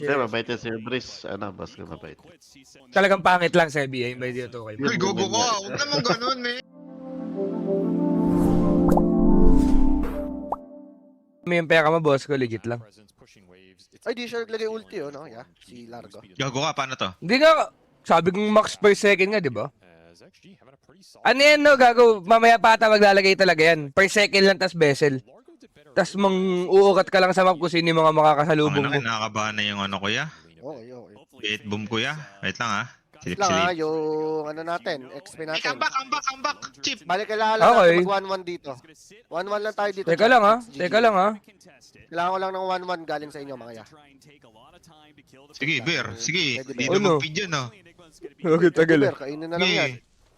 Hindi, mabait yan si Brice. Ano, boss ko mabait. Talagang pangit lang sa NBA, may dito kay Uy, gogo ka. Huwag naman ganun, man. May yung pera mo, boss ko, legit lang. Ay, di siya naglagay ulti, oh, no? Yeah, si Largo. Gago ka, paano to? Hindi nga, sabi kong max per second nga, di ba? Ano yan, no, gago? Mamaya pa ata maglalagay talaga yan. Per second lang, tas bezel. Tas uukat ka lang sa map kung sino yung mga makakasalubong Ang mo. nakakabahan na yung ano, kuya. Okay, okay. Bait boom, kuya. Wait lang, ha. Lang ha, yung ano natin, XP Ay, natin. comeback, Chip. Balik kailangan Okay. natin mag 1-1 dito. 1-1 lang tayo dito. Teka lang, ha? Teka lang, ha? Kailangan ko lang ng 1-1 galing sa inyo, mga ya. Sige, Bear. Sige, Pwede ba? di Ano? na mag-feed yun, no. Okay, tagal. Super, kainin na lang Sige. yan.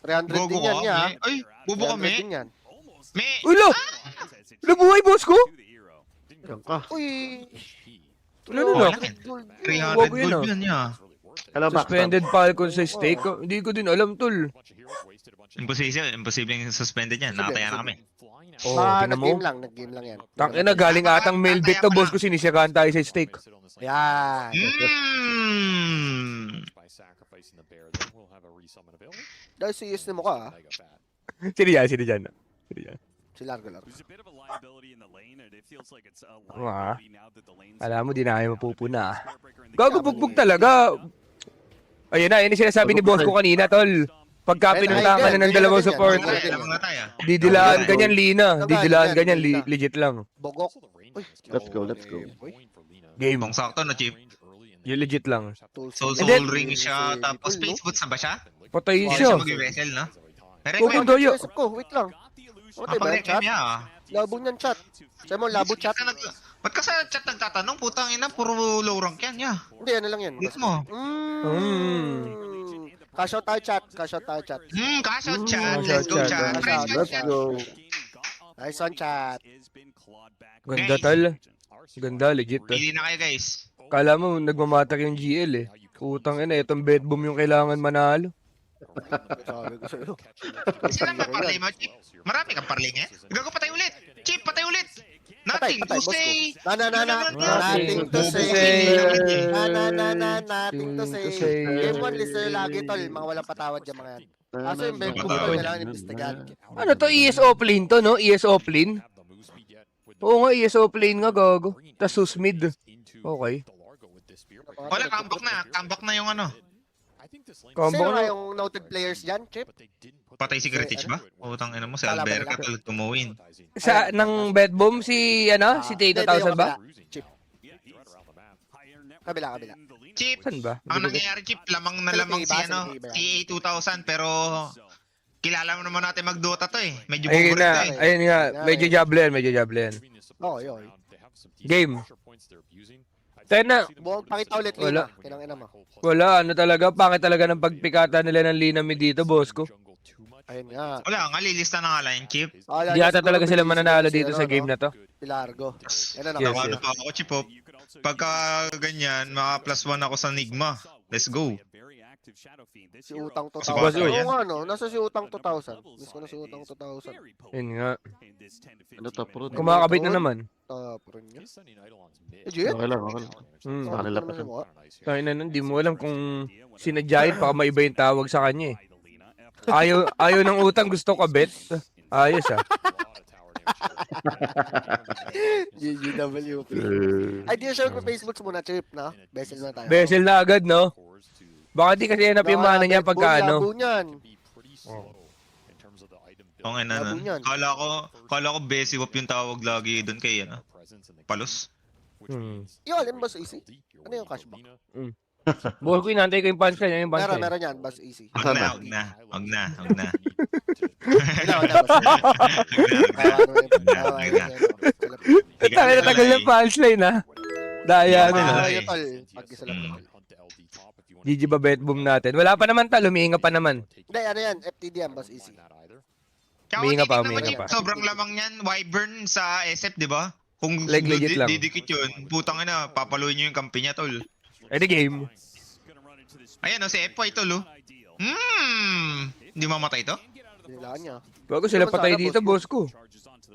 300 Gogo din yan, ka, ya. me. Ay, bubo 300 kami. din yan. Me. Ulo! Nabuhay, boss ko? Yan ka. Uy! Ano na? Wala yan. 300 Wag yun, gold ah. yun, ya. Hello, back. Suspended Falcon sa stake. Hindi ko din alam, tol. Imposible suspended yan. Nakataya na kami. Oh, Ah, tingnan nag-game mo. lang, nag-game lang yan. Tangina, galing atang mailbit to, boss ko. Sinisyagaan tayo sa stake. Yan. Dahil serious na mukha, ah. Sino yan? Sino dyan? Sino dyan? Si Largo Largo. Ah. Alam mo, di na kayo mapupuna. Gago, bugbog talaga. Ayun na, yun yung sinasabi ni boss ko kanina, tol. Pagka pinuntahan ka na ng dalawang support, Okay, alam nga tayo. didilaan ganyan, Lina. Didilaan ganyan, legit lang. Bogok. Uy, Let's go, let's go. Game. Ibang sakto na, Chip. Yung legit lang. Soul And then- ring siya, tapos space boots na ba siya? Patay Hindi siya. siya mag-vessel, no? May Kuko requiem. doyo. Isip ko, wait lang. Matay ba yan, Kapag-requiem chat? niya, ah. Labo niyan, chat. Sabi mo, labo chat. Ba't ka sa chat nagtatanong? Putang ina, puro low rank yan, ya. Hindi, ano lang yan. Hit mo. Cash out tayo, chat. Cash out tayo, chat. Cash out chat. Cash Let's go, out, chat. chat. Praise God, Let's chat. go. Nice one, chat. Ganda, tol. Ganda, legit. Pili na kayo, guys. Kala mo, nagmamatter yung GL eh. Putang ina, itong bed boom yung kailangan manalo. Sabi ko sa'yo. Sila ba parlay mo, Chip? Marami kang parlay niya. Gago, patay ulit. Chip, patay ulit. Patay, Nothing patay, to boss say. ko. Nothing to say. Nothing to say. Game 1 listener lagi, tol. Mga walang patawad dyan, mga yan. Kaso yung bed boom, tol, kailangan investigahan. Ano to, ESO plane to, no? ESO plane? Oo nga, ESO plane nga, gago. Tas susmid. Okay. Wala, comeback na. Comeback na yung ano. Combo Sino nga na. yung noted players dyan, Chip? Patay si Gretich ba? Putang ina mo, si Wala, Alberca wala. tulad tumawin. Sa, ng bed boom, si, ano? Si Tay 2000 ba? Chip. Kabila. Chip, Saan ba? ang nangyayari, Chip, lamang na lamang si ano, EA 2000, pero kilala mo naman natin mag-Dota to eh. Medyo Ayun buburit na, to eh. ayun nga. Medyo jablo yan. Okay, okay. Game. Tayo na. Pakita ulit, Wala. Lina. Kinang ina mo. Wala, ano talaga, pangit talaga ng pagpikata nila ng Linami dito, boss ko. Ayun nga. Wala nga, lilista na nga lang yung Chip. Di ata talaga sila mananalo dito sa game na to. Pilargo. Yan na, Yes, Tawa yes. na pa ako, Chip. Oh. Pagka ganyan, maka +1 ako sa Nigma. Let's go. Si Utang Si 2000. Baso Oo yan. nga, no? Nasa si Utang 2000. Miss ko na si Utang 2000. Yun nga. Ano to, pro? Kumakabit na naman. Tapon niya. Eh, Jit? Okay lang, okay lang. Hmm. Sa kanila pa Ano siya. mo? Tayo na nun, di mo alam kung sinadyain, baka maiba yung tawag sa kanya eh. Ayaw ng utang, gusto ka bet. Ayos ah. GGWP. Ay, di na siya mag-Facebook muna, Chip, no? Bezel na tayo. Bezel na agad, no? Baka di kasi hanap yung mana niya pagka ano. Labo niyan. Okay na Labo na. niyan. Kala ko Bessie Wap yung tawag lagi doon kay ano. Palos. Yung alin ba sa easy? Ano yung cashback? Buhay ko inantay ko yung punchline, yung punchline. Meron yan, bus easy. Wag na. Wala, wala, Tayo na tagal ng punchline ah. Daya Wala, na. wala. Yung tol. Pag-isa lang tol. GG ba bet boom natin? Wala pa naman talo, humihinga pa naman. Hindi, ano yan? FTD yan, bus easy. Tsaka Huminga pa, titignan mo, huminga Chip, pa. sobrang lamang niyan, Wyvern sa SF, di ba? Kung Like, legit lang. didikit yun, putang ina, papaluin nyo yung kampi niya, tol. Any game. Ayan o, si FY, tol, oh. Hindi mamatay to? Nilaan niya. Bago sila patay dito, boss ko.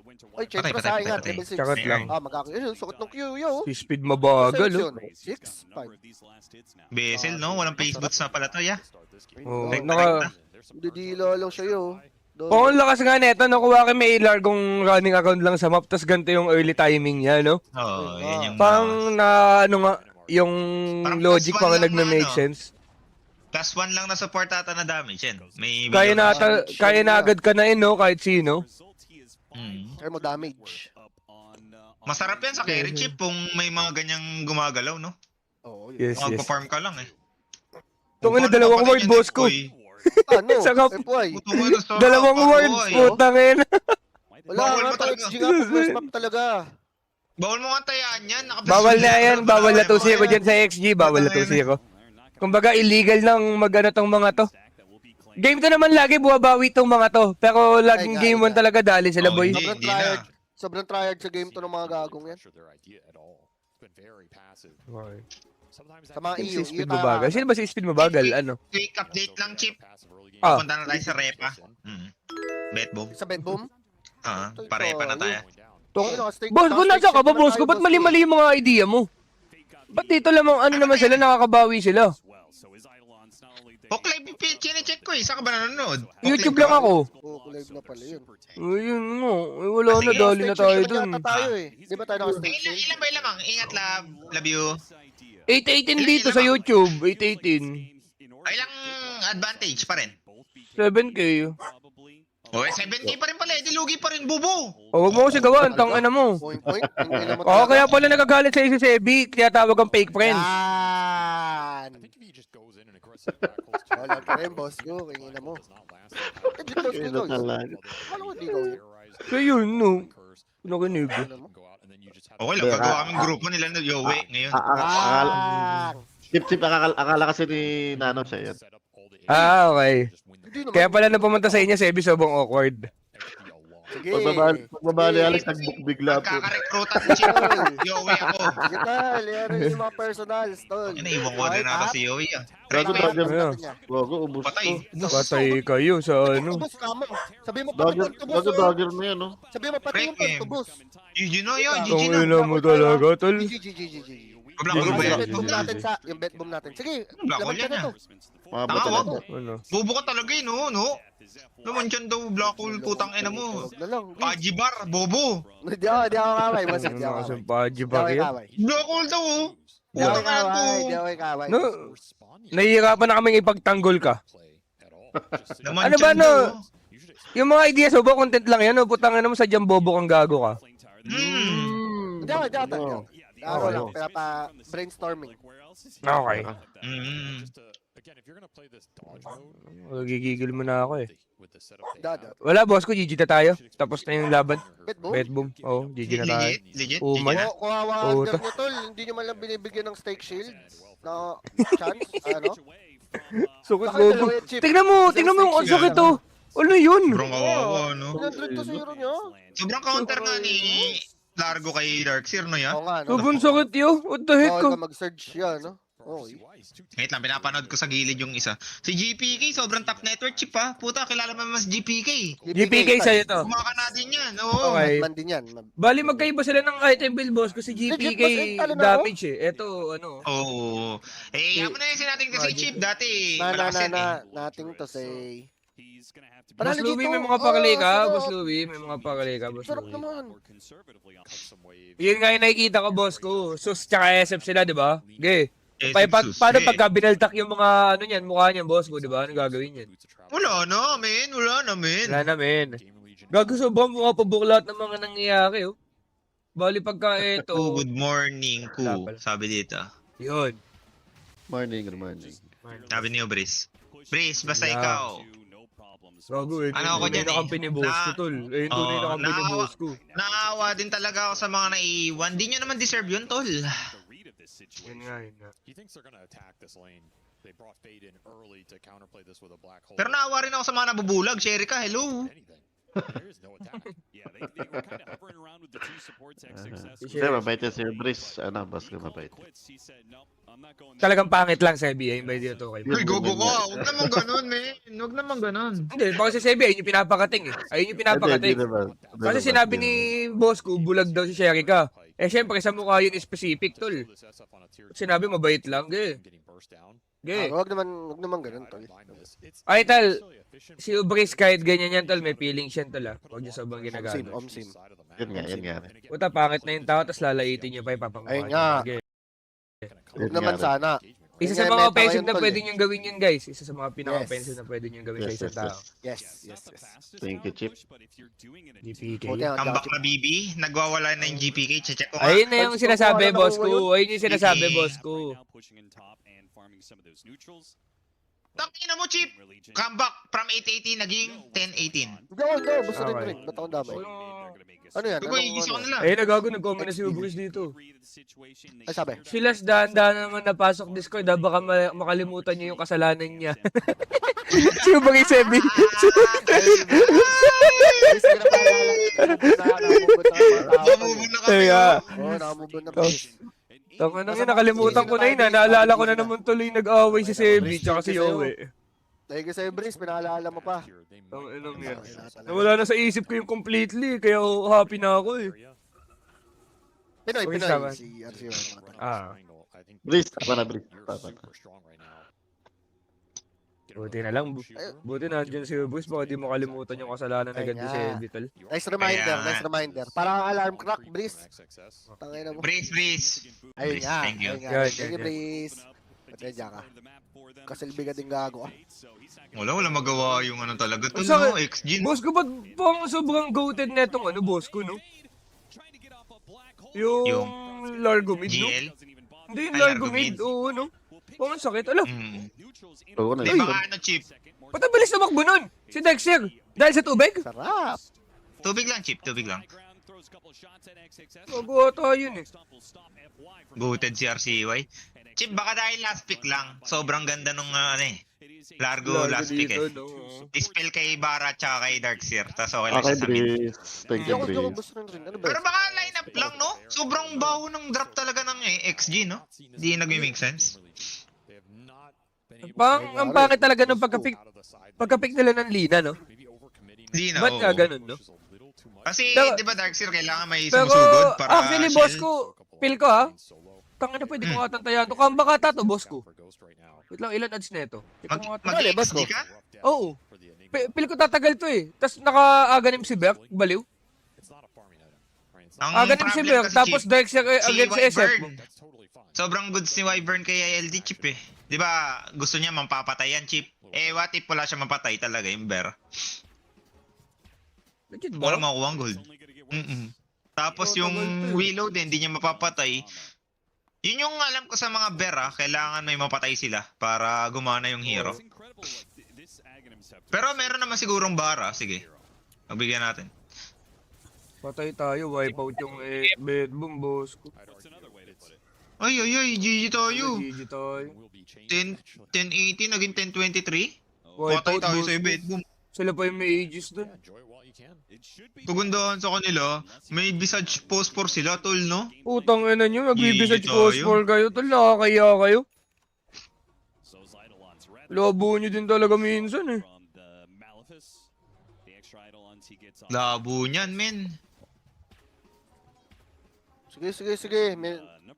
Oy, check Patay, pa patay, sa patay, ingat. patay. Level 6. Tsaka lang. Yun, sukat ng Q, yo. Si speed mabagal, oh. 6, 5. Bezel, no? Walang face boots na pala to, yeah. Oo, Rekta, naka... rekta. Didila lang siya, yo. Oo, ang lakas nga neto, nakuha kay Mailar kung running account lang sa map, tas ganito yung early timing niya, no? Oo, yan yung... Parang na, ano nga, yung Parang logic plus one parang lang na, nagme-make ano. sense. Plus 1 lang na support ata na damage yan. May Kaya video na, na- kaya na agad ka na no, kahit sino. Kaya mo damage. Masarap yan sa carry chip kung may mga ganyang gumagalaw, no? Oo, Yes, yes. Magpa-farm ka lang eh. Tungin na Paano dalawang mapatay word, yan, boss ko. Boy? Ano? Sakap. FY. Putungan na sarap, Dalawang ano, words, boy. putangin. Wala Bawal nga ba to, talaga? XG nga pag first map talaga. Bawal mo nga tayaan yan. Bawal na yan, bawal na to 2-0 dyan sa XG, bawal na 2-0. Kumbaga, illegal nang magano tong mga to. Game to naman lagi, buwabawi tong mga to. Pero laging Ay, game 1 nga. talaga dali sila, Oh, boy. hindi. Sobrang tryhard. Sobrang tryhard sa game to ng mga gagong yan. Okay. Sa mga Si EU, speed mabagal. Sino ba si speed mabagal? Ano? Quick update lang, Chip. Ah. Punta na tayo sa repa. Bet boom. Sa bedboom? Parepa na tayo. Boss ko, nasa ka ba, boss ko? Ba't mali-mali yung mga idea mo? Ba't dito lamang ano naman sila, nakakabawi sila? Hook live chinecheck ko eh. Saan ka ba nanonood? YouTube lang ako. Oo, live na pala yun. Ayun mo. Eh, wala na, Sige, dali na tayo Stage dun. yata tayo eh. Di ba tayo naka-stage Ilan, shield? ilan ba ilamang? Ingat love. Love you. 818 dito sa YouTube. 818. Ilang advantage pa rin? 7K. O, 7K pa rin pala. Eh, di lugi pa rin, bubo. O, huwag mo kasi gawa. Ang tangina mo. Point. Tingnan mo Oo, talaga. kaya pala nagagalit sa si Sebi. Kaya tawag ang fake friends. Yan. Wala ka rin, boss ko. Kingin mo. Legit boss ko, Kaya guys. talaga. Paano ko di gawin? Kaya yun, no. Nakinig. Okay lang, gagawa kaming grupo nila na Yowie ngayon. Akala, Ah! Chip, akala kasi ni Nano siya yan. Ah, okay. Hindi naman. Kaya pala na pumunta sa inyo, Sebi, sobrang awkward. Sige. Pagbabali Alex, nagbuk bigla po. Magkakarekrutan si Chip. Yowie ako. Sige, tol. Yan yung mga personals, tol. Yan, iwan ko din ata si Yowie ah. Gago, Right, dagger. Ayun. Gago, ubus patay. ko. Patay kayo sa ano. Tubos ka mo. Sabi mo pati Dagger, yung tubos. gago, dagger na yan, no? Sabi mo pati yung tubos. GG na yun, GG Ang na. ina mo talaga, tol. GG. Black Yung hole ba yan? bet boom natin sa, yung bet boom natin. Sige, Black laban hole ka yan na ah. to. Mga Tama, bata wag. lang. Ano? Bobo ka talaga eh, no? Naman dyan daw, black hole, putang ina mo. Huwag na lang. Pajibar, bobo. Hindi ako kamay. Boss, hindi ako Ano kamay. sa Hindi ako Pajibak yan? kamay. Black hole daw oh. Hindi ako Putang ina to. kamay. Hindi ako kamay. No, nahihirapan na kaming ipagtanggol ka. Naman Ano ba, dyan no? daw, oh. Yung mga ideas mo ba, content lang yan, o putang ina mo, sadyang bobo kang gago ka? Hindi ako Oo. Ano lang, pinapa-brainstorming. Okay. Gigigil mo na ako eh. Dada. Wala, boss ko, GG na tayo. Tapos na yung laban. Bet boom? Bet boom. Oo, GG na tayo. Legit, Oh, GG man. na. Kawawa Oo, under nyo, tol. Hindi nyo man lang binibigyan ng stake shield. Na chance, ano? Sukit Baka bobo. dalawa yung chip. Tingnan mo yung Isang sakit to. Ano yun? Sobrang kawawa, no? 100 to sa hero nyo. Sobrang counter nga ni Largo kay Darkseer, no ya? Oo nga, no? Sobrang sakit yun. What the heck Bawal ko? ka mag-search yan, no? Okay. Wait lang, pinapanood ko sa gilid yung isa. Si GPK, sobrang top network chip ha. Puta, kilala mo mas GPK. GPK sa'yo to. Kumaka na din yan, oo. Okay. Man din yan. Bali, magkaiba sila ng item build, boss. Kasi GPK Legit, boss, talo na damage eh. Ito, ano. Oo. Eh, yaman na yung sinating kasi chip dati. Malakas yan eh. Nothing to say. Boss Panalo Louie, dito. may mga pakali ka. sarap. Boss Louie, may mga pakali ka, boss Sarap Louie. naman. Yun nga yung nakikita ko, boss ko. Sus, tsaka SF sila, di ba? Okay. Eh, Paano pagka binaltak yung mga, ano niyan, mukha niyan, boss ko, di ba? Ano gagawin yan? Wala na, men. Wala na, men. Wala namin. Gago sobrang mukha pabuklat ng mga nangyayari, oh. Bali pagka ito. Oh, good morning, Wala ku. pala. Sabi dito. Yun. Morning, good morning. Sabi niyo, Brice. Brice, basta Yeah. ikaw. Gago, eh. Ano ako Tunay dyan, na eh? kampi ni boss ko, tol. Eh, yung tunay na Oo, kampi ni naawa- boss ko. Naawa din talaga ako sa mga naiiwan. Di nyo naman deserve yun, tol. Yun nga, yun nga. Pero naawa rin ako sa mga nabubulag. Sherry ka, hello. Hindi, mabait yan si Brice. Ano, basta mabait. Talagang pangit lang sa NBA, may dito kay. Uy, gogo ka. Huwag naman ganun, men. Huwag naman ganun. Hindi, baka si Sebi, ayun yung pinapakating eh. Ayun yung pinapakating. Hindi naman. Kasi sinabi ni boss ko, bulag daw si Sherika. Eh, syempre, sa mukha yun specific, tol. Sinabi, mabait lang, ge. Ge. Wag naman ganun, tol. Ay, tal, si Ubris kahit ganyan yan, tol, may feelings yan, tol, ah. Huwag niya sobrang ginagano. Omsim. Yan nga. Puta, pangit na yung tao, tapos lalaitin niyo pa yung papamukha. Ayun nga. Ge. Huwag naman sana. Isa Yan sa nga, mga meta offensive ngayon, na tol, pwede eh. niyong gawin yun, guys. Isa sa mga pinaka-offensive na pwede niyong gawin sa isang tao. Yes. Thank you, Chip. GPK. Buti ang Comeback na BB. Nagwawala na yung GPK. Check ko nga. Ayun na yung sinasabi, Wala na boss ako ko. Ayun yung sinasabi, GPK. boss ko. Tangina mo, Chip. Comeback from 880 naging 1018. Hindi, basta rin Okay. rin. Ba't akong damay? Ano yan? Dugo, igisa ko nila. Ayun, nagago, nag-comment na si Ubris dito. Ay, sabi. Sila dahan-dahan naman napasok Discord, baka makalimutan niyo yung kasalanan niya. Si Ubris Sebi. Ay, sige na pala. Mamubun na kami. Kaya, Oo, nakamubon na please. tama na yun, nakalimutan ko na yun. Naalala ko na naman tuloy nag-away si Sebi tsaka si Yowie. Dahil ka sa'yo, Brice, pinaalala mo pa. Ang inong yan. Nawala na sa isip ko yung completely, kaya happy na ako eh. Pinoy, Okay, Pinoy. tama. Si RC1. Ah. Brice, tama na, Brice. Tama na. Buti na lang. Buti na dyan si Ubris, baka di mo kalimutan yung kasalanan na Ay ganda si nga. Sebi, tol. Ayan. Nice reminder. Parang alarm clock, Brice. Tangina mo. Brace. Ayun nga. Thank you. Ayun nga. Yan, Thank you, yan, yan. Brice. Patedya ka. Kasilbi ka din gago. Wala magawa yung ano talaga to, Ang sakit. no? XG. Boss ko, ba't pang sobrang goated na itong ano, boss ko, no? Yung Largo mid, no? GL? Hindi yung Ay, Largo Largo mid, mid? oo, no? Pang ang sakit, ala. Oo na. Di ba ano, Chip? Ba't ang bilis tumakbo nun? Si Dexter, dahil sa tubig? Sarap. Tubig lang, Chip. Tubig lang. Magawa tayo yun eh. Goated si RCY. Chip, baka dahil last pick lang. Sobrang ganda nung ano eh. Largo last pick eh. no? Dispel kay Bara tsaka kay Darkseer. Tapos okay lang Okay, siya sa mid. Brice. Thank you, Hindi ako Brice. gusto rin. Ano ba? Pero baka line up lang, no? Sobrang baho ng drop talaga ng XG, no? Hindi nag-make sense. Ang pangit talaga ng pagka-pick nila ng Lina, no? Hindi na, Ba't nga oo. ganun, no? Kasi, Pero- di ba Darkseer, kailangan may Pero, sumusugod para actually, boss shield. ko, feel ko ha, tangin na pwede ko nga tantayan. Kung baka to, boss ko. Wait lang, ilan ads na ito? Mag-XG ka? Oo. Feel ko tatagal to eh. Tapos naka-aganim si Berk, baliw. Ang Aganim si problem Berk, kasi, tapos Chip, direct siya against sa SF. Wyvern. Sobrang good si Wyvern kay ILD, Chip eh. Di ba, gusto niya mampapatay yan, Chip. Eh, what if wala siya mapatay talaga yung Bear? Legit Wala ba? makuha ang gold. Tapos Oo, yung tagal to eh. Willow din, hindi niya mapapatay. Yun yung alam ko sa mga Bear kailangan may mapatay sila para gumana yung hero. Pero meron naman sigurong bara, sige. Magbigyan natin. Patay tayo, wipe out yung bedboom, boss ko. Ay, GG tayo. GG tayo. 1080 naging 1023. Wipe Patay out, tayo boss sa ko. bedroom. Sila pa yung may aegis dun. Kagandahan sa kanila, may visage post for sila, tol, no? Utang ina nyo, nagbibisage GG cause tayo. for kayo. Tol, nakakaya kayo. Labo nyo din talaga minsan eh. Labo niyan, men. Sige.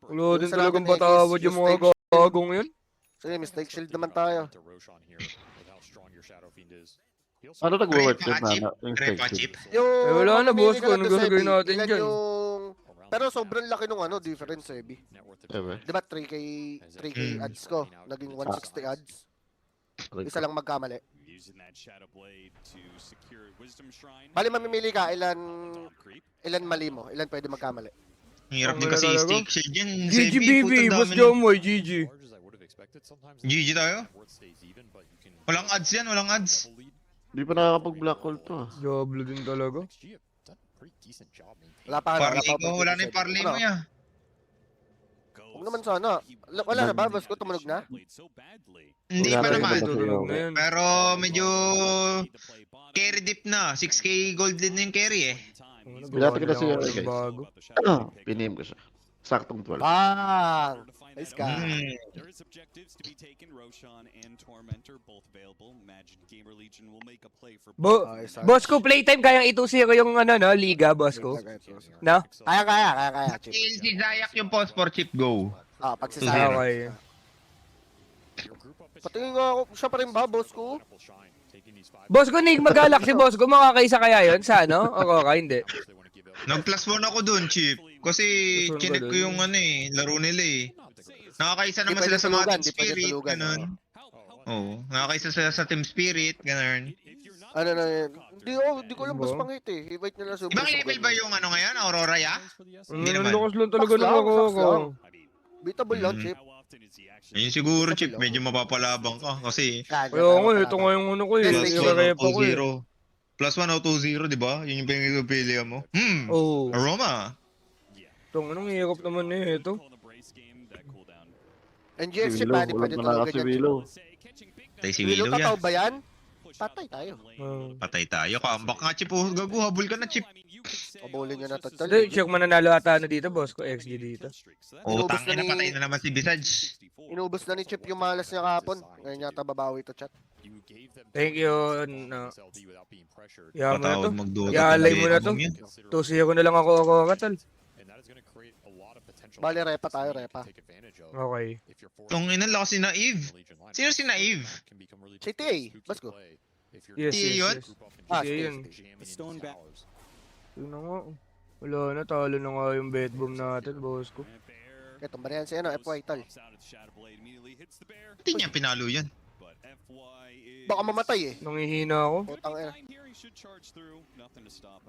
Wala din Sa talagang natin, patawad yung mga gagong yun. Sige, mistake shield naman tayo. Ano nag-work yun, Chip? Nana? Yung Repa section. chip. Yung wala na, boss mamimili ko. ka Ano lang doon sa gagawin Ebi, natin ilan dyan? yung... Pero sobrang laki nung ano, difference sa Ebi. Ewe. Di ba 3K ads ko? Naging 160 ads. Isa lang magkamali. Bali mamimili ka, ilan mali mo? Ilan pwede magkamali? Hirap din Wala kasi talaga. stick shield yan. GG Sebi, baby, putang boss dami Jomoy, GG. GG tayo? Walang ads yan, walang ads. Di pa nakakapag-black hole to. Diablo din talaga. Wala pa. Parlay ko, wala na yung parlay mo yan. Huwag naman sana. Wala na ba? Boss ko, tumunog na? Hindi Wala pa na naman. iba. Tutulog na yun. Pero medyo carry dip na. 6K gold lead na yung carry eh. Dati ko na siya, Gawa guys. bago. Pinihim ko siya. Saktong 12. Bang! Nice ka. Hmm. There is objectives to be taken. Roshan and Tormentor both available. Imagine Gamer Legion will make a play for Okay, sorry. Boss ko, playtime kayang itusi ko yung ano, no, liga, boss ko. No? Kaya, Chip. Si Zayak yung phosphor chip go. Ah, pagsasaya. Okay. Patingin nga ako, siya pa rin ba, boss ko? Boss ko, Nick, mag-galaxy, boss ko. Makakaisa kaya yun sa ano? O hindi. Nag-plus 1 ako dun, Chip. Kasi Plus one ka chinek ko dun? yung ano eh, laro nila eh. Nakakaisa naman Di sila pwede sa mga tulugan, Team di pwede Spirit, tulugan, ganun. Oo, nakakaisa sila sa Team Spirit, ganun. Ano na yun? Di ko alam, boss pangit eh. Invite nila sa Ibang level ba yung ano ngayon, Aurora ya? Hindi naman. Lukas lang talaga Sucks ng lang, ako. sucks lang. Beatable lang, Chip. Ayun siguro, Chip, medyo mapapalabang ka. Kasi Kaya nga, ito nga yung ano ko eh. Yes, Yung repo ko eh. 2-0. Plus 1 o 2-0, di ba? Yun yung pinagpili mo. Oo. Aroma. Itong anong hirap naman eh, ito. NGX, Si Chip, Willow, hindi pwede walang tulugan malakas si yan, Chip. Willow. Tay si Willow, Willow tataw yan. ba yan? Patay tayo. Patay tayo. Comeback nga, Chip. Oh, gago, habol ka na, Chip. Kabulin nyo na to, tol. Hindi, check mananalo ata na dito, boss ko. XG dito. Oh, Inubos tangin na na ni- patay na naman si Visage. Inubos na ni Chip yung malas niya kahapon. Ngayon yata babawi to, chat. Thank you. No. Yaman na to. Patawad magduga. Iaalay mo na to. 2-0 na lang ako katal. Bali, repa tayo, repa. Okay. Tong ina lakas si Naive. Sino si Naive? Si TA, bas ko. Yes, Di yun? yes, yes. Ah, Sige yun. Stone back. Yun na nga. Wala na, talo na nga yung bedboom natin, boss ko. Ito, ba yan si ano, FY, tol. Hindi niya pinalo yan. Baka mamatay eh. Nangihina ako. Putang ina.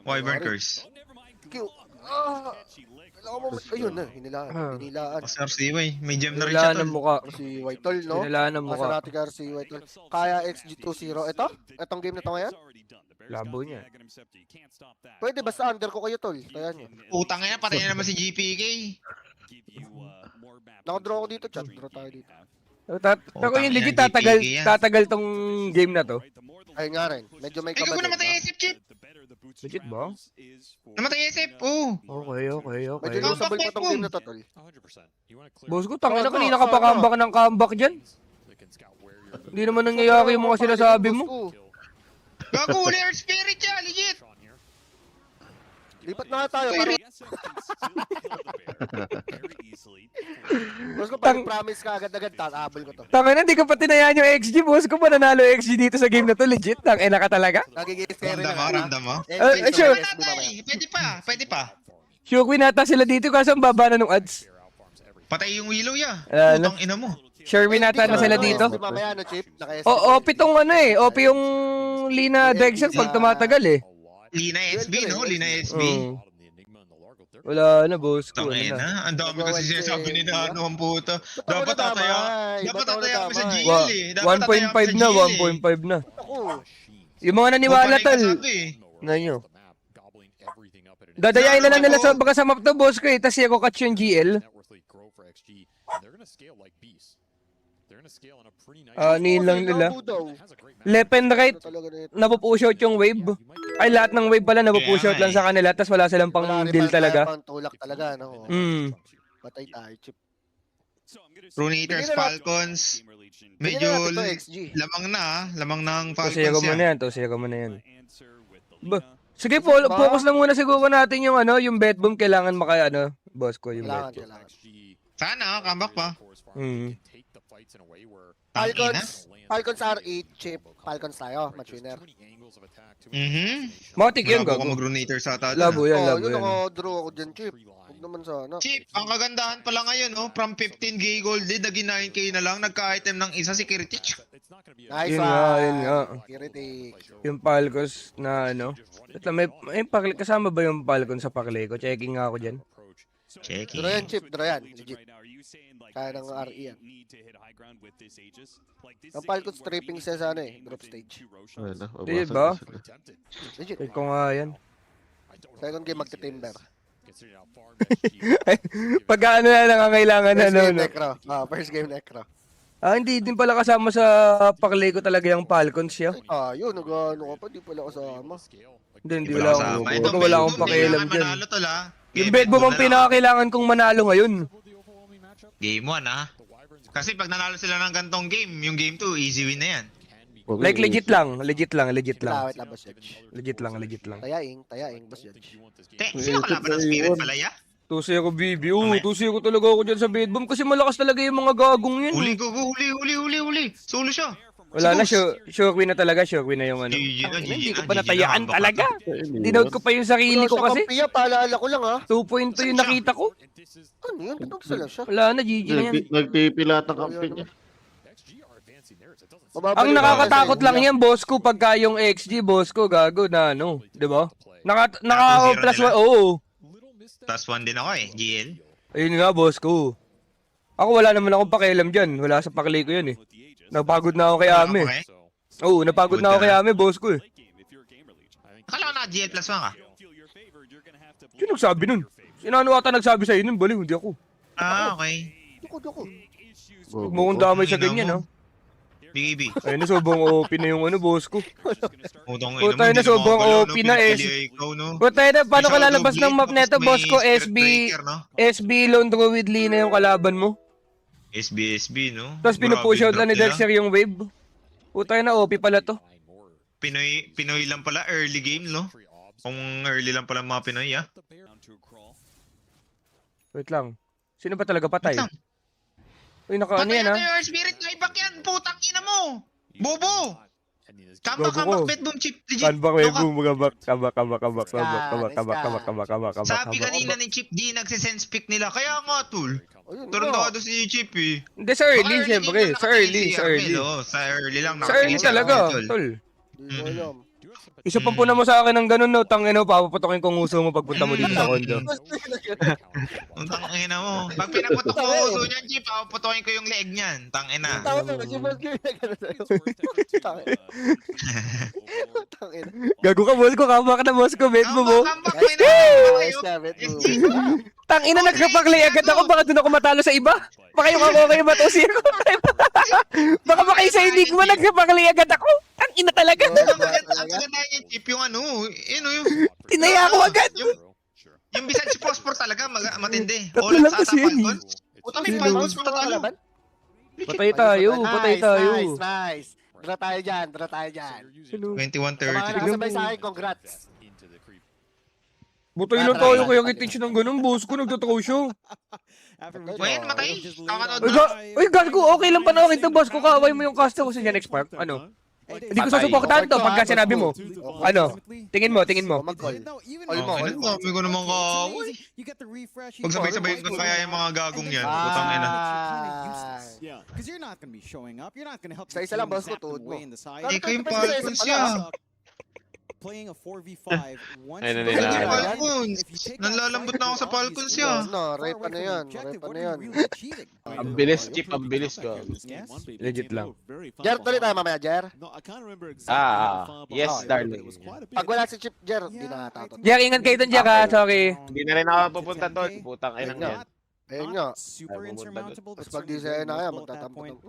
Wyvern Curse. Q. Ah! Kailangan mo, ayun na, hinilaan. Ah. Hinilaan. Pasar si Way. May gem na rin siya, Wala ng tol. mukha. Si White Tol, no? Wala ng Asa mukha. natin ka si White Tol. Kaya XG2-0. Ito? Itong game na to ngayon? Labo niya. Pwede, basta under ko kayo, Tol. Kaya nyo. Utang yan, patay na naman si GPK. Nakadraw ako dito, chat. Draw tayo dito. Ako yung legit Tangina, tatagal, GPK yan. tatagal tong game na to. Ayun nga rin. Medyo may Ay, gago kabadin. namatay SF, Chip. Legit ba? Namatay SF, oh. Okay, okay, okay. Medyo usable pa tong game na to, Tol. Boss ko, tangin na kanina ka pa comeback ng comeback dyan. Hindi naman nangyayari yung mga sinasabi mo. Gago, uli Earth Spirit siya, legit. Lipat na nga tayo. Para... Boss ko, Tang- pag promise ka agad-agad, tatahabol ko to. Tangin na, di ka pa tinayaan yung XG, boss ko. Mananalo XG dito sa game na to, legit. Tangin na ka talaga. Nagiging scary Ramdam na mo, nga. ramdam mo. sure. Pwede pa, pwede pa. Sure, win ata sila dito kaso ang baba na nung ads. Patay yung Willow ya. Ano? Utang ina mo. Sure, win ata na sila dito. Mamaya, no, Chip? O, OP tong ano eh. OP yung Lina Dexter pag tumatagal eh. Lina SB, no? Lina SB. Oo. Wala na, boss ko. Ano Tangin na. na. Ang dami kasi sinasabi ni Diba? Nano ang puta. Ba't Dapat ako tataya. nadamay? Dapat Ba't ako tataya kami sa nadamay? GL eh. Dapat tataya kami 1.5 sa na, GL eh. 1.5 na. Ako. Yung mga naniwala Mapanay tal. kasabi eh. Na nyo. Dadayain na lang nila sa baka sa map to, boss ko eh. Tas ako catch yung GL. Niin lang nila. Left and right, napupush out yung wave. Ay, lahat ng wave pala napupush out lang sa kanila. Tas wala silang pang deal talaga. Pang tulak talaga, no? Hmm. Patay tayo, Chip. Runators, Bigyan na- Falcons. Medyo Medyo natin to, XG. lamang na ah. Lamang ng Tusiya Falcons ko muna yan. yan. Tusiya ko muna yan. Sige, focus lang muna siguro natin yung ano, yung bet boom. Kailangan maka, ano, boss ko yung Kailangan, bet boom. kailangan. Sana, comeback pa. Hmm. Tangina. Falcons R8, Chip. Falcons tayo, match winner. Matik yun, Malabo ka gago. mag-runator sa atin. Labo yan, Oh, labo yun yan. ako, draw ako dyan, Chip. Huwag naman sana. Chip, ang kagandahan pala ngayon, no? From 15k gold lead, naging 9k na lang. Nagka-item ng isa si Kiritich. Nice Yun nga, yun nga. Kiritik. Yung Falcons na ano. Wait lang, may kasama ba yung Falcons sa pakli ko? Checking nga ako dyan. Checking. Draw yan, Chip. Draw yan. Legit. Kaya ng RE yan. Ang Falcons tripping siya sa ano eh, group stage. Ayun na, Di babasag ba? na sila. Legit. Check ko nga yan. Second game magti-timber. Pag ano na nangangailangan na, First no, game no. necro. First game necro. Hindi din pala kasama sa paklay ko talaga yung Falcons siya. Yun, nag-ano ka pa, di pala kasama. Hindi Wala wala kasama. akong, Ito, wala akong Bedboom, pakialam kailangan dyan. manalo tol, ah. Yung Okay, Bedboom ang na lang. pinakakailangan kong manalo ngayon. Game 1 ah. Kasi pag nanalo sila ng gantong game, yung game 2, easy win na yan. Like legit lang. Legit lang. Wait lang, boss Judge. Legit lang. Tayaing, boss Judge. Sino kalaban ng Spirit pala ya? Tusi ako, BB. Tusi ako talaga ako dyan sa Bedboom kasi malakas talaga yung mga gagong yun. Huli, huli. Solo siya. Wala na, sure win na talaga. Sure win na yung ano. GG na, Hindi ko GG pa na, natayaan GG na, talaga. Dinote ko pa yung sarili ko kasi. Kampiya, paalala ko lang ha. 2.2 yung nakita ko. Ano yun? Pinagsa lang siya. Wala na, GG na yan. Nagpipila ng kampi niya. Ang nakakatakot lang yan, boss ko, pagka yung XG, boss ko, gago na ano. Di ba? Naka plus 1, oo. Plus 1 din ako eh, GL. Ayun nga, boss ko. Ako wala naman akong pakialam dyan. Wala sa pakli ko yun eh. Napagod na ako kay Ame. Okay. Oo, napagod na ako kay Ame, boss ko eh. Akala ko na GL plus 1 ka. Sino nagsabi nun? Sino ano ata nagsabi sa'yo nun? Baliw, hindi ako. Okay. Doko. Huwag mo kong damay sa ganyan, ha? BB. Ayun na, sobrang OP na yung ano, boss ko. Utong Puta na, sobrang OP na eh. Puta na, paano ka lalabas ng map neto, boss ko? SB Lone Druid Lee na yung kalaban mo. SB, no? Tapos pinupush out na ni Dexter yung wave. Puta na, OP pala to. Pinoy lang pala, early game, no? Kung early lang pala mga Pinoy, ah. Wait lang. Sino ba talaga patay? Wait lang. Uy, naka ano yan, ha? Patay na yung spirit na ibak yan, putang ina mo! Bobo! Gogo ko. Kambak, Bedboom chip, legit. Kanbak, No ka. kabak. Sabi kanina ni Chip, di nagsisense pick nila. Kaya nga, tol. Ayun Tornado si Chip, eh. Hindi, sa early, Baka siyempre. game Sa lang early, nakatingin si sa early. Armel, oh. Sa early lang. Sa early nakatingin si talaga, Armel, tol. tol. Di ko alam. Isa pa po na mo sa akin ng ganun, no? Tangin, papaputokin kong uso mo pagpunta mo dito sa condo. Ang tangina mo. Pag pinaputok ko ang uso niyan, Chip, papaputokin ko yung leeg niyan. Tangina. Tawag na, si Boss Game na gano'n sa'yo. Tangin. Gago ka, boss ko. Kabak na, boss ko. Bet mo mo. Kambak, Nice may nice na. na, bet mo. Tangina, nagkapaklay agad ako. Baka doon ako matalo sa iba. Baka yung ako kayo matusi ako. Baka baka sa enigma, nagkapaklay agad ako. Tangina talaga. Ang ganda niya, Chip, yung ano, yung... Tinaya ako agad. Yung Visage Phosphor talaga, matindi. Tatlo All lang sa kasi ata yun, eh. Falcons. Puta, may Falcons pa tatalo. Patay tayo, patay tayo. Nice. Dra tayo dyan. 21-30. Sa mga nakasabay sa akin, congrats. Butay lang tayo kaya kitich ng ganun, boss ko. Nagtatraw siya. Wait, matay. Kakanood Uy, na. uy, gago, okay lang panoorin to, boss ko. Kaaway mo yung caster ko sa Gen X Park. Ano? Hindi ko susuportahan to pagka sinabi mo. Ano? Tingin mo. Mag-call. Okay, sabi ko naman kaaway. Pag sabay-sabay ko kaya yung mga gagong yan. Putang ina. Because you're not gonna be showing up. You're not gonna help Isa-isa lang, boss ko, tuhod mo. Eh, ko yung Falcons siya. Playing a 4v5 once Ayun na Ko nila. yung Falcons. Nanlalambot na ako sa Falcons siya. No, right pa na yan. Ang bilis, Chip, ang bilis ko. Legit lang. Jer, tuloy tayo mamaya, Jer. Yes, darling. Pag wala si Chip, Jer, di na tatot. Jack, ingat kayo dun, Jack, ha? Sorry. Hindi na rin ako pupunta doon. Putang inang yan. Ayun nga. Super insurmountable. Tapos pag di sa'yo na kaya, magtatampo ng...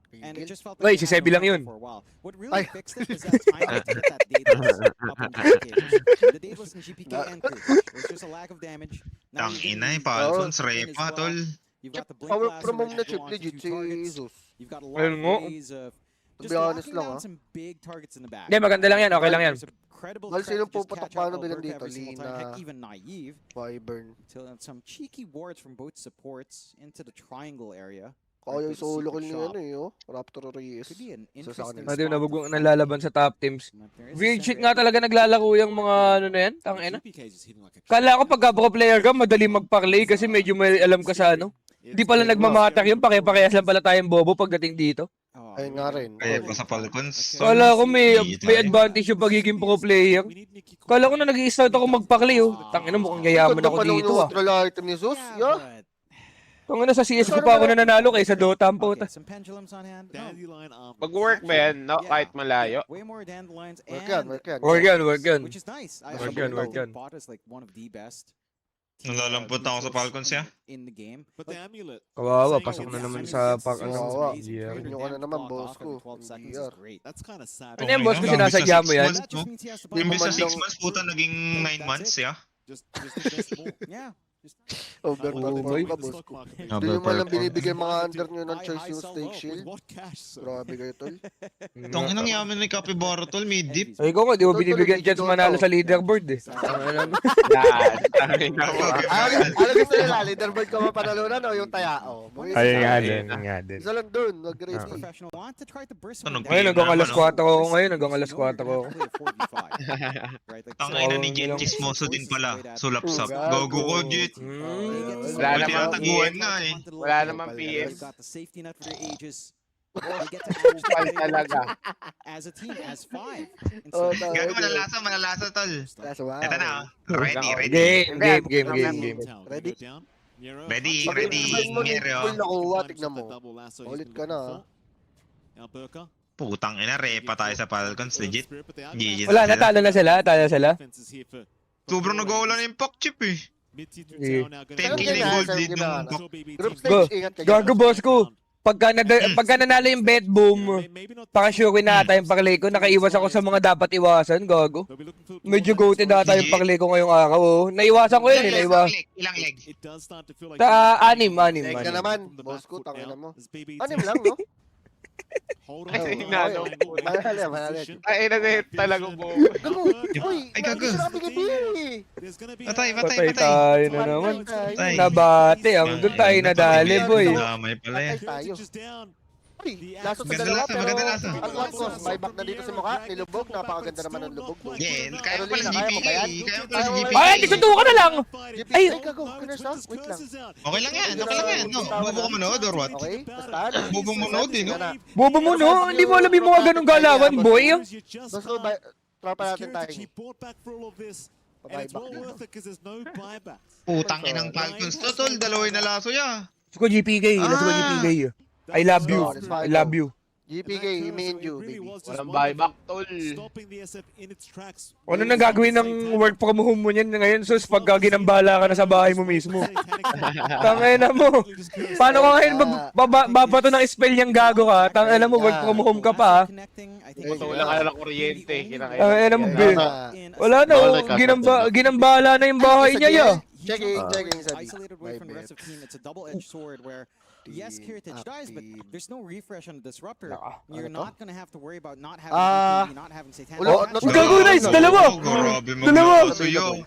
And it just felt Wait, like si Sebi lang yun. for a while. What Ay. really fixed it is that time to get that Daedalus up and the Daedalus and GPK entered. It was just a lack of damage. Now Tang you get ina, the yung Falcons, Blink as repa, well. tol. You've got the Blink Power Blast from home emerging na Chip, onto legit, two si targets. Jesus. You've got a lot Ayun of nga. ways of To just be honest locking lang, down ah. some big targets in the back. Hindi, maganda lang yan. Okay lang yan. There's a credible Well, threat sino to just puputok catch paano out bilang Alberta dito? every single time. Lina. Heck, even Naive. Wyvern. Till some cheeky wards from both supports into the triangle area. Kaya yung Right, solo kill secret niya shop. ano eh, oh. Raptor Reyes. Could be an Isa sa interesting kanila. Hindi, spot nabag to nalalaban sa top teams. But there is a Weird shit center nga area. talaga naglalaro yung mga ano na yan. Tangina. Kala ko pagka pro player ka, madali magparlay kasi medyo may alam ka sa ano. Hindi pala nagmamatter yun, pare-parehas lang pala tayong bobo pagdating dito. Oh, Ayun nga rin. Kaya pa sa Falcons. Kala ko may Hindi tayo. advantage yung pagiging pro player. Kala ko na nag-i-start ako magpaklay, oh. Tangina, mukhang yayaman ako dito, ah. Neutral item ni Zeus, yeah. but- Tangina, sa CS ko pa ako nananalo kaysa Dota ang puta. Okay, some pendulums on hand. No. Pag-work ba yan, no? Kahit malayo. Way more dandelions Work yan, and work yan. Work yan, work yan. which is nice. I Work actually yan, work think yan. Bot is like one of the best. Nalalampot ako sa Falcons ya. in the game. Kawawa, pasok na naman sa Kawawa. Yeah. Yun ka na naman, boss ko. DR. Ano yan, boss ko, sinasadya mo yan? Imbis na 6 Lumandang- months, puta, naging 9 months, ya. Yeah. Overperform boy. ka, boss ko. Hindi nyo man lang binibigay mga under nyo ng choice yung stake shield. Grabe kayo, tol. Tong inang yaman ni Capybara, tol, mid-dip. Ay, ko nga, di mo binibigyan chance manalo sa leaderboard eh. Ano gusto nila? Leaderboard ka mapanalunan o yung tayao? Ayun nga din. Isa lang dun, mag-ready. Professional want to try to burst Ano, Ngayon, hanggang alas 4 ako ngayon, hanggang alas 4 ako. Ang ina ni Jet Chismoso din pala. Sulapsap. Gogo ko, Jet. Wala Buti namang nataguan nga eh. Wala namang PS. Got the safety net for their ages. They get to Kupal talaga. as a team, as 5. Oh, Gago, manalasa, tol. That's wow. Ito na, oh. Ready. Game. Ready? Ready. Ngero. Full nakuha, tignan mo. Ulit ka na. Putang ina, repa tayo sa Falcons, legit. GG Wala, natalo na sila, Sobrang nag-wala na yung pack chip eh. 10k na yung gold lead ng pack. Group Go. stage, ingat kayo. Gago, boss ko. Pagka nanalo yung bet boom, pakasure na ata yung paklay ko. Nakaiwas ako sa mga dapat iwasan, gago. Medyo goated ata yung paklay ko ngayong araw. Oh. Naiwasan ko yun, Ilang leg? Anim. Leg ka naman, boss ko, tangina mo. Anim lang, no? Ay, nalo. Manali. Ay, nag-hit talaga mo. Gago, uy, Ay, gago. sinabi ka din. Patay. Patay tayo na naman. Patay. Nabate, ang doon tayo nadali, boy. Damay pala yan. Tayo. Uy, laso sa Maganda dalawa, lasa, pero maganda lasa. ang one cost, buyback na dito si Mukha, nilubog, napakaganda naman ng lubog. Yeah, kaya pala si Carolina, GPK. kaya mo ba yan? Kaya pala si GPK. Ay, isutukan na lang! Ay, Ay! gago, kinasa? Wait lang. Okay lang yan. No, bobo ka manood or what? Okay, basta. Bobo manood eh, no? Bobo mo, no? Hindi mo alam yung mga ganong galawan, boy. Boss ko, tropa natin tayo. Pabuyback dito. Putang inang Falcons to, tol. Dalaway na laso ya. Let's go GPK, I love you. I love you. GPK, me and you, baby. Walang buyback, tol. Ano na gagawin ng work from home mo niyan ngayon, sus, pagka ginambala ka na sa bahay mo mismo? Tangina mo. Paano ka ngayon babato ng spell niyang gago ka? Tangina mo, work from home ka pa. Wala ka na ng kuryente. Tangina mo, Bill. Wala na, oh, ginambala na yung bahay niya, ya. Checking sa D. Isolated away from the rest of the team. It's a double-edged sword where yes, Kiritich dies, but there's no refresh on the disruptor. You're not gonna have to worry about not having DPD, not having Satanic. Gago, nice, dalawa. Grabe Dalawa. maglaso yo.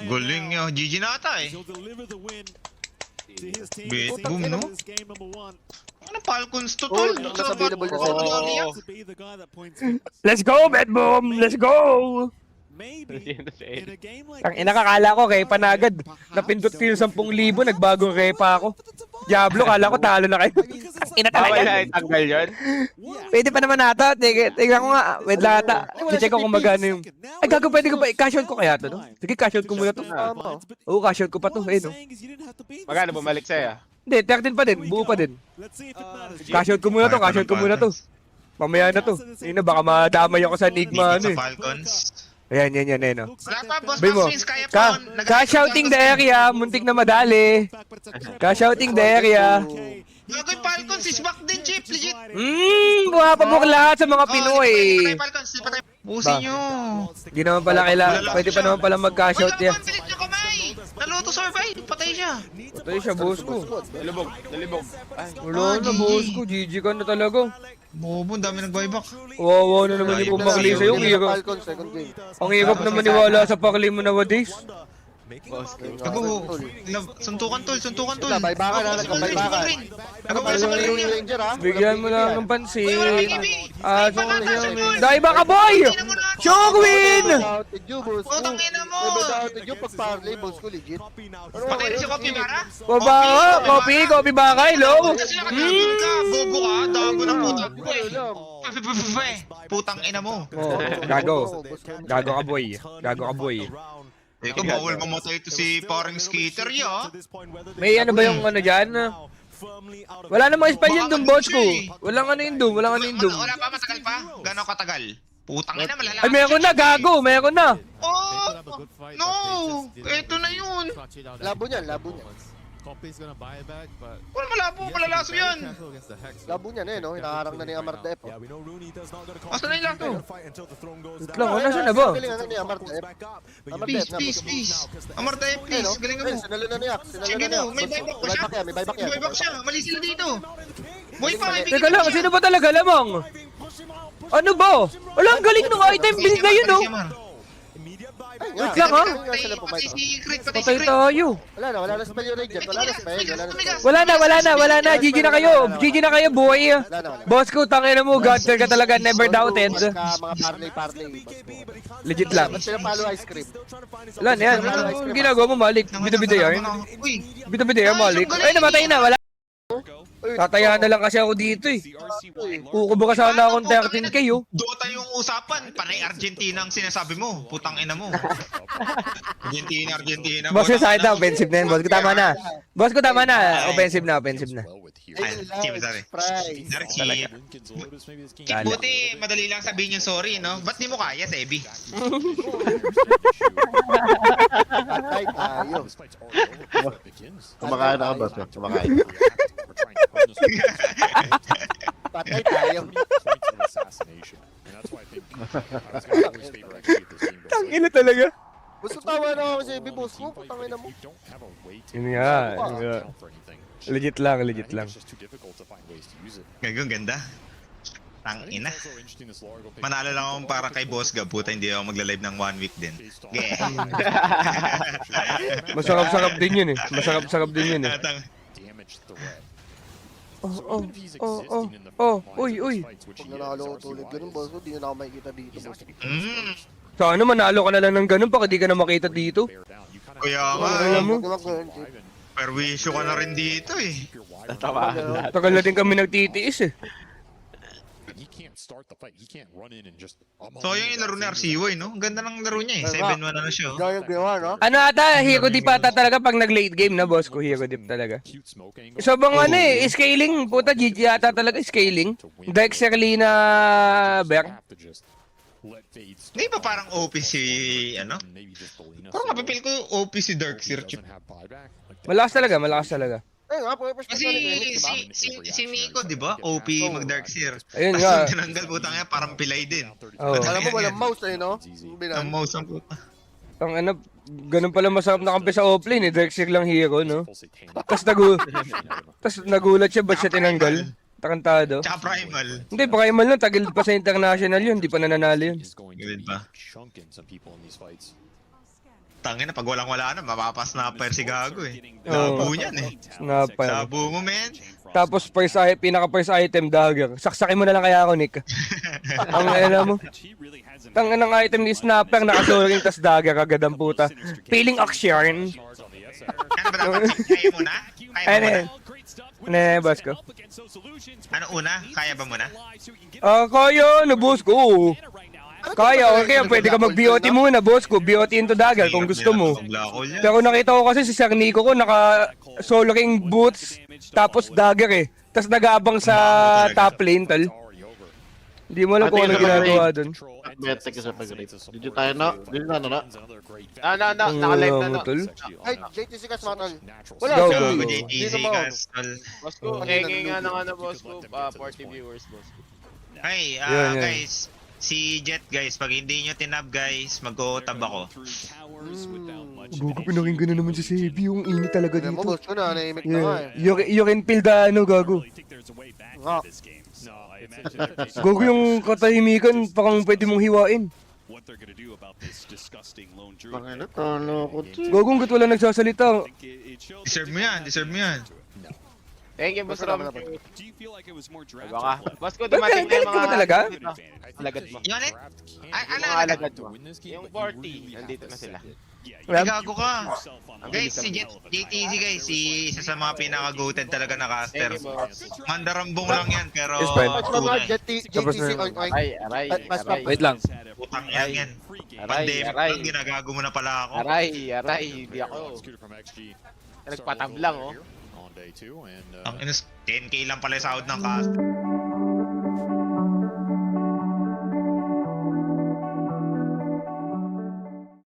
Galing niya. GG na ata eh. Bet boom, no? Ano Falcons to, tol? Nasa available na sa Let's go, bet boom! Let's go! Ang inakakala ko kay Panagad, napindot ko yung 10,000, nagbagong repa ako. Diablo, kala ko talo na kayo. Ina Bawal talaga. na itanggal yun. Pwede pa naman ata. Tingnan ko nga. Wait lang ata. Check ko kung magano yung... Ay, gago, pwede ko ba? Cash out ko kaya to, no? Sige, cash out ko muna to. Oo, cash out ko pa to. Eh, no? Magkano bumalik sa'yo? Hindi, 13 pa din. Buo pa din. Cash out ko muna to. Cash out ko muna to. Mamaya na to. Yun na, baka madamay ako sa Enigma, ano Sa eh. Falcons. Ayan, no? Wala pa, boss. Bay mo. Max kaya pa. Ka-shouting the area. Muntik na madali. Ka-shouting the area. Gagawin Falcons is back din, Chip. Legit. Bumapabok lahat sa mga Pinoy. Falcons, di pa tayo. Pusin nyo. Hindi naman pala kailangan. Pwede pa naman pala mag-cash-out yan. Wala pilit nyo kamay. Naluto survive. Patay siya. Patay siya, boss ko. Nalubog. Wala na, boss ko. GG ka na talaga. Bobo, dami nag-buyback. Wawa na naman yung pumakli sa'yo. Falcon, second game. Ang hirap na maniwala sa pakli mo nowadays. Ako, suntukan tol. Baybakan na, nagbaybakan. Nagawala sa Yung kanila. Ranger, ha? Bigyan mo lang ng pansin. Ay, Dahil baka boy! Shockwin! Putang ina mo! Pag parlay, boss ko legit. Patay na si Kopi Mara? Kopi baka, hello? Kasi nakakabit ka, bobo ka, dago ng putang putang ina mo. Gago ka boy. Ikaw, bawal mamatay ito si parang skater ya. May ano ba yung ano dyan? Wala namang spell yun dun, boss ko. Walang ano yun dun, Wala pa, matagal pa? Gano'ng katagal? Putang ina, malalaman. Ay, meron na, gago, meron na. Oh! No! Eto na yun! Labo niyan, labo niyan. Wala malabo, malalaso yan! Labo niyan eh, no? Hinaharang na ni Amardep. Asan na yung lato? Wait lang, nasaan na ba? Galing na ni Amardep. Peace. Amartay, please. Galing mo. Sinalo na niya. Sige no, may buyback pa siya. May buyback yan. May buyback siya. Mali sila dito. Boy pa, may Teka lang, sino ba talaga lamang? Ano ba? Wala, ang galing ng item build ngayon, oh. Wait lang, ha? Pati si Crit, pati si Patay Crit. tayo. Wala na spell yung Radiant. Wala na spell. Wala na. GG na kayo, boy. Boss ko, tangina mo. Godter ka talaga, never doubted. Mga parley. Legit lang. Ba't pinapalo ice cream? Wala na yan. Anong ginagawa mo, Malik? Bida-bida yan. Uy, Bida-bida yan, Malik. Ay, namatay na. Wala. Tataya na lang kasi ako dito, eh. Kukubo ka sana akong 13k, oh. Dota yung usapan. Panay Argentina ang sinasabi mo. Putang ina mo. Argentina. Boss ko, sa akin na. Offensive na yan. Boss ko, tama na. Boss ko, tama na. Offensive na. Ay, Chip, sorry. Price. Sorry, Chip. Chip, buti madali lang sabihin yung sorry, no? Ba't di mo kaya, Sebi? Patay tayo. Kumakain ako, boss. Kumakain. Patay tayo. Tangina talaga. Gusto tawa na ako sa Ebi, boss ko. Putangin na mo. Yun nga. Legit lang. Gagawin ganda. Tang ina. Manalo lang akong para kay Boss Gab. Puta, hindi ako magla-live ng 1 week din. Masarap-sarap din yun, eh. Tang. Uy. Pag nanalo ko ulit ganun, boss ko, di na ako makikita dito, boss. Sana manalo ka na lang ng ganun, baka di ka na makita dito. Kaya nga, Alam mo, perwisyo ka na rin dito eh. Tatamaan. tagal na din kami nagtitiis, eh. So yung laro ni RCY, no? Ang ganda ng laro niya eh. 7-1 na siya. Oh. Gaya ginawa, no? Ano ata, Hero Deep ata talaga pag nag-late game na, boss ko, Hero Deep talaga. Sobrang ano eh, scaling, puta, GG ata talaga, scaling. Dexter Lina Bear. Hindi ba parang OP si, ano? Parang mapipil ko OP si Darkseer, Chip. Malakas talaga. Eh nga, purpose Kasi si Nico, di ba? OP mag-Darkseer. Ayun Tapos nga. yung tinanggal puta nga, parang pilay din. Oh. Alam mo, walang mouse eh, no? Ang mouse ang puta. Ang ano, ganun pala masarap na kampi sa offlane, eh. Dexter lang hero, no? Tapos nagulat siya, ba't siya tinanggal? Tarantado. Tsaka Primal. Hindi, primal lang, tagil pa sa international yun, hindi pa nananalo yun. Gawin pa. Tangin na, pag walang-wala na, mapapasnapper si Gago eh. Labo niyan eh. Snapper. Labo mo, men. Tapos pinaka-first item, dagger. Saksakin mo na lang kaya ako, Nick. Ang ano mo. Tangin ng item ni Snapper, nakasoring, tas dagger, agad ang puta. Feeling action. Ano ba dapat? Kaya mo na? Ano yun? Boss ko. Ano una? Kaya ba muna? Kaya, boss ko. Kaya, okay, pwede ka mag-BOT muna, boss ko. BOT into dagger kung gusto mo. Pero nakita ko kasi si Sir Nico ko naka-solo king boots, tapos dagger eh. Tapos nag-aabang sa top lane, tal. Hindi mo alam kung ano ginagawa dun. Bete ka sa pag-rate. Did tayo na? Naka-live na, no? Tol. Ay, JTC kas mga tol. Wala Go, siya. go, go. JTC Castle. Boss ko, hanging nga ng ano, boss ko, 40 viewers, boss ko. Hey, Yan. guys. Si Jet, guys. Pag hindi nyo tinab, guys, mag-o-tab ako. Gogo, pinakinggan na naman si Sebi. Yung init talaga Ano mo, dito. boss ko na, naimik na nga eh. You can feel the ano, gago. Nga. Gogo yung katahimikan, parang pwede mong hiwain. Pangina, talo ko. Gogo, hanggat wala nagsasalita. Deserve mo yan. Thank you, boss Ram. Baka. Boss ko, Ba't dumating na yung galit ka ba mga... talaga? Alagad mo. Yung ulit? Ano Mga alagad mo. Yung 40, nandito na sila. Ay, gago ka. Guys, si JTC, guys. Isa sa mga pinaka-goated talaga na caster. Thank you, boss. Mandarambong lang yan, pero... Yes, fine. Mas mga Tapos JTC, na- oink oink. Aray. Wait lang. Putang yan. Aray. Pandemic lang, ginagago mo na pala ako. Aray, hindi ako. Nagpatab lang, oh. Ang 10k lang pala yung sahod ng cast.